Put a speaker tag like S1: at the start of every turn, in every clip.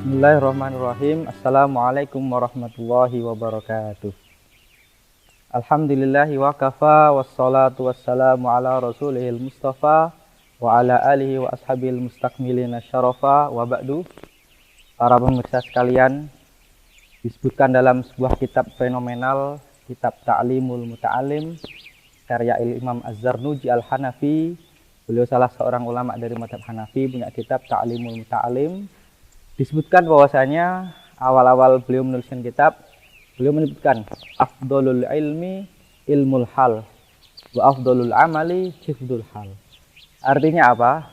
S1: Bismillahirrahmanirrahim. Assalamualaikum warahmatullahi wabarakatuh. Alhamdulillahi wa kafa wassalatu wassalamu ala rasulihil mustafa wa ala alihi wa ashabil mustakmilina syarafa wa ba'du. Para pemirsa sekalian, disebutkan dalam sebuah kitab fenomenal, kitab Ta'limul Muta'alim karya Imam Az-Zarnuji Al-Hanafi. Beliau salah seorang ulama dari mazhab Hanafi, punya kitab Ta'limul Muta'alim. Disebutkan bahwasanya awal-awal beliau menuliskan kitab, beliau menyebutkan afdolul ilmi ilmul hal wa afdolul amali hifdul hal. Artinya apa?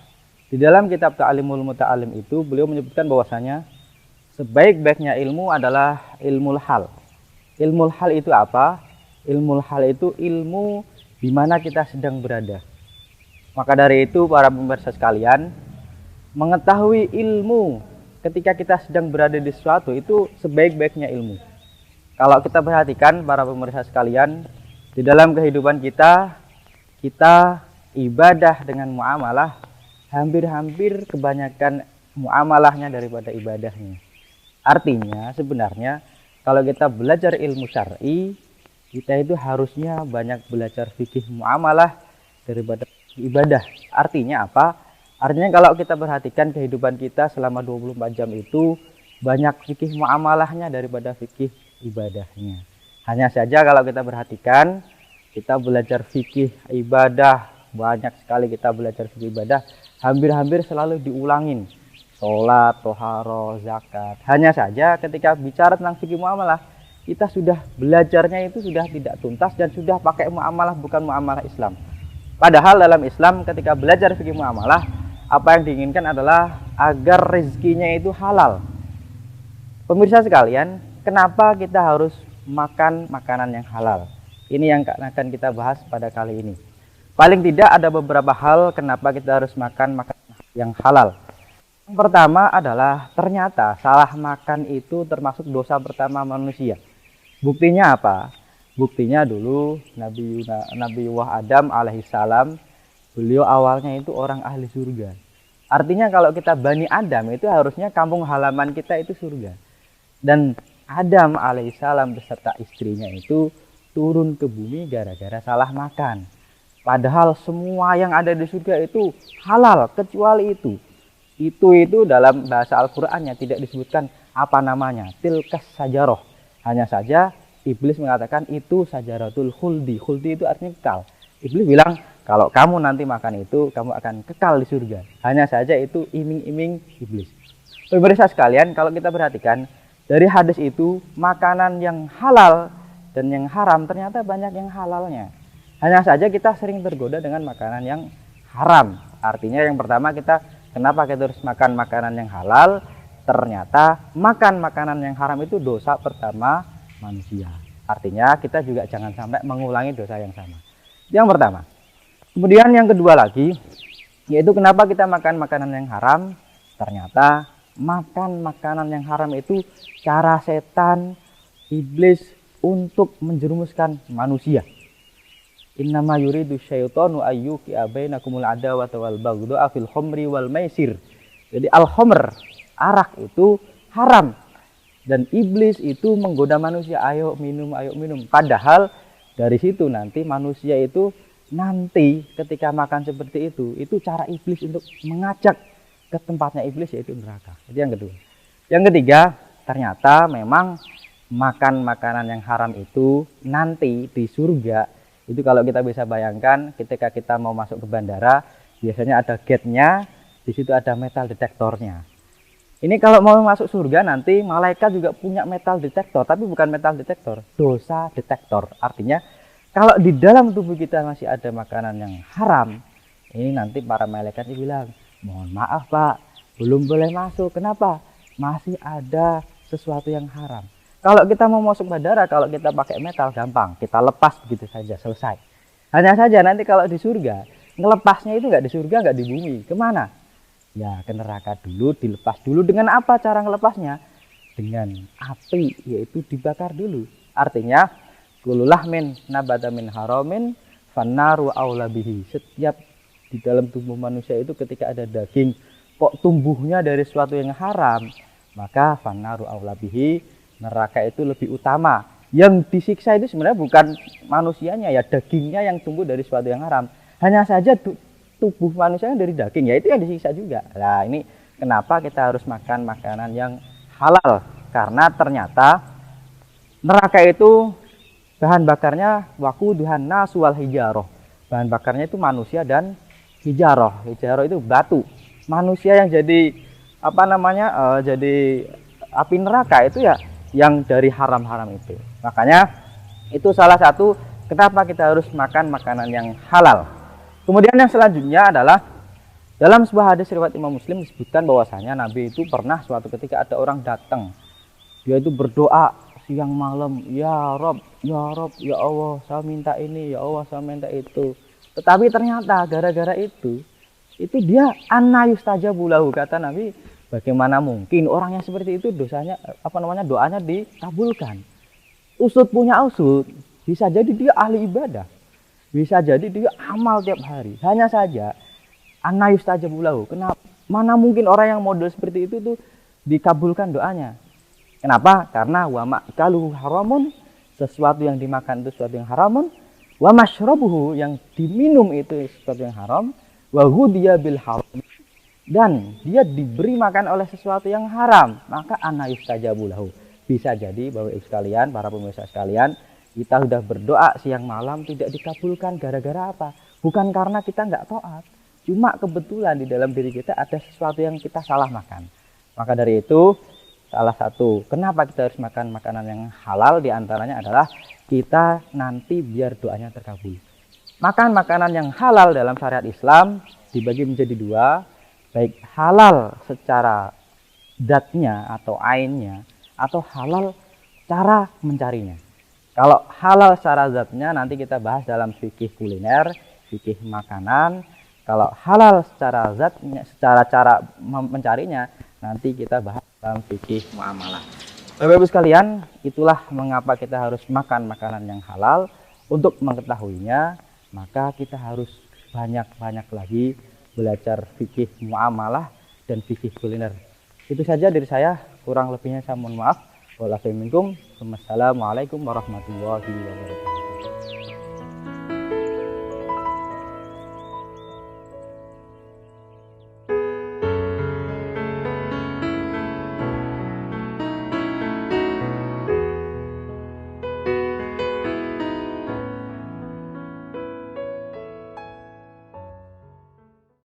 S1: Di dalam kitab Ta'limul Muta'alim itu beliau menyebutkan bahwasanya sebaik-baiknya ilmu adalah ilmul hal. Ilmul hal itu apa? Ilmul hal itu ilmu di mana kita sedang berada. Maka dari itu para pemirsa sekalian, mengetahui ilmu ketika kita sedang berada di sesuatu itu sebaik-baiknya ilmu. Kalau kita perhatikan para pemirsa sekalian, di dalam kehidupan kita ibadah dengan muamalah, hampir-hampir kebanyakan muamalahnya daripada ibadahnya. Artinya sebenarnya kalau kita belajar ilmu syar'i, kita itu harusnya banyak belajar fikih muamalah daripada ibadah. Artinya apa? Artinya kalau kita perhatikan kehidupan kita selama 24 jam itu banyak fikih muamalahnya daripada fikih ibadahnya. Hanya saja kalau kita perhatikan, kita belajar fikih ibadah, banyak sekali kita belajar fikih ibadah, hampir-hampir selalu diulangin. Sholat, toharo, zakat. Hanya saja ketika bicara tentang fikih muamalah, kita sudah belajarnya itu sudah tidak tuntas dan sudah pakai muamalah bukan muamalah Islam. Padahal dalam Islam ketika belajar fikih muamalah, apa yang diinginkan adalah agar rezekinya itu halal. Pemirsa sekalian, kenapa kita harus makan makanan yang halal? Ini yang akan kita bahas pada kali ini. Paling tidak ada beberapa hal kenapa kita harus makan makanan yang halal. Yang pertama adalah ternyata salah makan itu termasuk dosa pertama manusia. Buktinya apa? Buktinya dulu Nabi Adam alaihissalam, beliau awalnya itu orang ahli surga. Artinya kalau kita Bani Adam itu harusnya kampung halaman kita itu surga. Dan Adam alaihissalam beserta istrinya itu turun ke bumi gara-gara salah makan. Padahal semua yang ada di surga itu halal kecuali itu. Itu dalam bahasa Al-Qur'annya tidak disebutkan apa namanya, tilkas sajaroh. Hanya saja Iblis mengatakan itu sajaratul khuldi. Khuldi itu artinya kekal. Iblis bilang, kalau kamu nanti makan itu, kamu akan kekal di surga. Hanya saja itu iming-iming iblis. Pemirsa sekalian, kalau kita perhatikan, dari hadis itu, makanan yang halal dan yang haram ternyata banyak yang halalnya. Hanya saja kita sering tergoda dengan makanan yang haram. Artinya yang pertama kenapa kita harus makan makanan yang halal? Ternyata makan makanan yang haram itu dosa pertama manusia. Artinya kita juga jangan sampai mengulangi dosa yang sama. Yang pertama. Kemudian yang kedua lagi, yaitu kenapa kita makan makanan yang haram? Ternyata makan makanan yang haram itu cara setan, iblis untuk menjerumuskan manusia. Innama yuridu syaitanu ayyuqi'a bainakumul adawata wal baghdha'a fil khamri wal maisir. Jadi al-khamr, arak itu haram. Dan iblis itu menggoda manusia, ayo minum. Padahal dari situ nanti manusia itu nanti ketika makan seperti itu cara iblis untuk mengajak ke tempatnya iblis, yaitu neraka. Itu yang kedua. Yang ketiga, ternyata memang makan makanan yang haram itu nanti di surga, itu kalau kita bisa bayangkan ketika kita mau masuk ke bandara, biasanya ada gate-nya, di situ ada metal detektornya. Ini kalau mau masuk surga nanti malaikat juga punya metal detektor, tapi bukan metal detektor, dosa detektor. Artinya kalau di dalam tubuh kita masih ada makanan yang haram, ini nanti para malaikat bilang, mohon maaf Pak, belum boleh masuk. Kenapa? Masih ada sesuatu yang haram. Kalau kita mau masuk bandara, kalau kita pakai metal gampang, kita lepas begitu saja, selesai. Hanya saja nanti kalau di surga, ngelepasnya itu nggak di surga, nggak di bumi, kemana? Ya ke neraka dulu, dilepas dulu. Dengan apa cara ngelepasnya? Dengan api, yaitu dibakar dulu. Artinya kululahmin nabata min haramin fannaru aula bihi. Setiap di dalam tubuh manusia itu ketika ada daging kok tumbuhnya dari sesuatu yang haram, maka fannaru aula bihi, neraka itu lebih utama. Yang disiksa itu sebenarnya bukan manusianya ya, dagingnya yang tumbuh dari sesuatu yang haram. Hanya saja tubuh manusia dari daging, ya itu yang disiksa juga. Nah, ini kenapa kita harus makan makanan yang halal, karena ternyata neraka itu bahan bakarnya waquduhan nas wal hijarah. Bahan bakarnya itu manusia dan hijarah. Hijarah itu batu. Manusia yang jadi jadi api neraka itu ya yang dari haram-haram itu. Makanya itu salah satu kenapa kita harus makan makanan yang halal. Kemudian yang selanjutnya adalah dalam sebuah hadis riwayat Imam Muslim disebutkan bahwasanya Nabi itu pernah suatu ketika ada orang datang. Dia itu berdoa siang malam, ya Rob, ya Allah, saya minta ini, ya Allah, saya minta itu. Tetapi ternyata gara-gara itu dia anna yustajabu lahu, kata Nabi, bagaimana mungkin orang yang seperti itu doanya dikabulkan. Usut punya usut, bisa jadi dia ahli ibadah, bisa jadi dia amal tiap hari. Hanya saja anna yustajabu lahu. Kenapa? Mana mungkin orang yang model seperti itu tuh dikabulkan doanya? Kenapa? Karena wa ma'kaluhu haramun, sesuatu yang dimakan itu sesuatu yang haramun, wa masyrabuhu, yang diminum itu sesuatu yang haram, wa hudiya bil haram, dan dia diberi makan oleh sesuatu yang haram, maka ana yustajabu lahu. Bisa jadi Bapak Ibu sekalian, para pemirsa sekalian, kita sudah berdoa siang malam tidak dikabulkan gara-gara apa? Bukan karena kita nggak taat, cuma kebetulan di dalam diri kita ada sesuatu yang kita salah makan. Maka dari itu salah satu kenapa kita harus makan makanan yang halal diantaranya adalah kita nanti biar doanya terkabul. Makan makanan yang halal dalam syariat Islam dibagi menjadi dua, baik halal secara zatnya atau ainnya, atau halal cara mencarinya. Kalau halal secara zatnya nanti kita bahas dalam fikih kuliner, fikih makanan. Kalau halal secara zatnya, secara cara mencarinya, nanti kita bahas dalam fikih muamalah. Bapak Ibu sekalian, itulah mengapa kita harus makan makanan yang halal. Untuk mengetahuinya, maka kita harus banyak-banyak lagi belajar fikih muamalah dan fikih kuliner. Itu saja dari saya, kurang lebihnya saya mohon maaf. Wassalamualaikum warahmatullahi wabarakatuh.